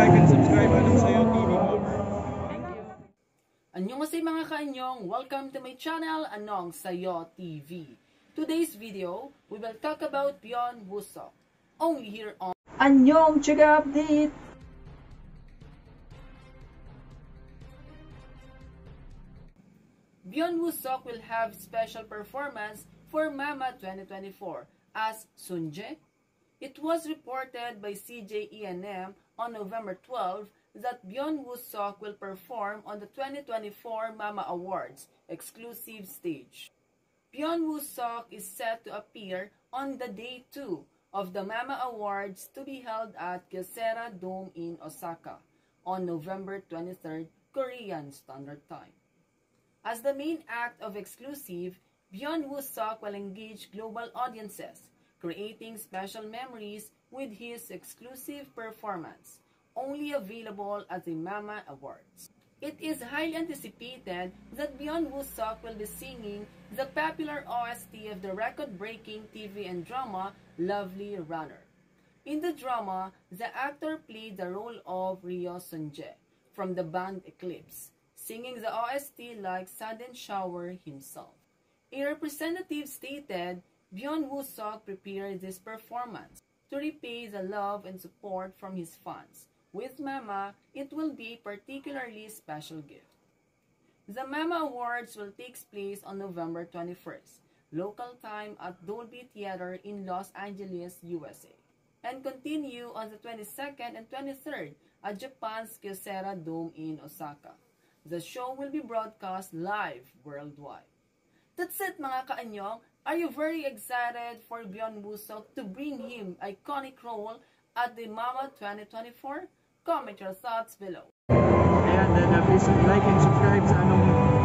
like and subscribe Anong Sayo TV mo. Annyeonghaseyo mga kaanyong, welcome to my channel Anong Sayo TV. Today's video, we will talk about Byun Woo Seok, only here on 안녕 추가 update. Byun Woo Seok will have special performance for Mama 2024 as Sunjae. It was reported by CJENM on November 12 that Byun Woo Seok will perform on the 2024 Mama Awards exclusive stage. Byun Woo Seok is set to appear on the day 2 of the Mama Awards to be held at Kyocera Dome in Osaka on November 23rd Korean Standard Time. As the main act of exclusive, Byun Woo Seok will engage global audiences, creating special memories with his exclusive performance, only available at the Mama Awards. It is highly anticipated that Byun Woo Seok will be singing the popular OST of the record-breaking TV and drama Lovely Runner. In the drama, the actor played the role of Ryo Sunjae from the band Eclipse, singing the OST like Sudden Shower himself. A representative stated Byun Woo Seok prepared this performance to repay the love and support from his fans. With Mama, it will be a particularly special gift. The Mama Awards will take place on November 21st, local time at Dolby Theater in Los Angeles, USA, and continue on the 22nd and 23rd at Japan's Kyocera Dome in Osaka. The show will be broadcast live worldwide. That's it mga kaanyong. Are you very excited for Byun Woo Seok to bring him iconic role at the Mama 2024? Comment your thoughts below. Ayan, then please like and subscribe sa Anong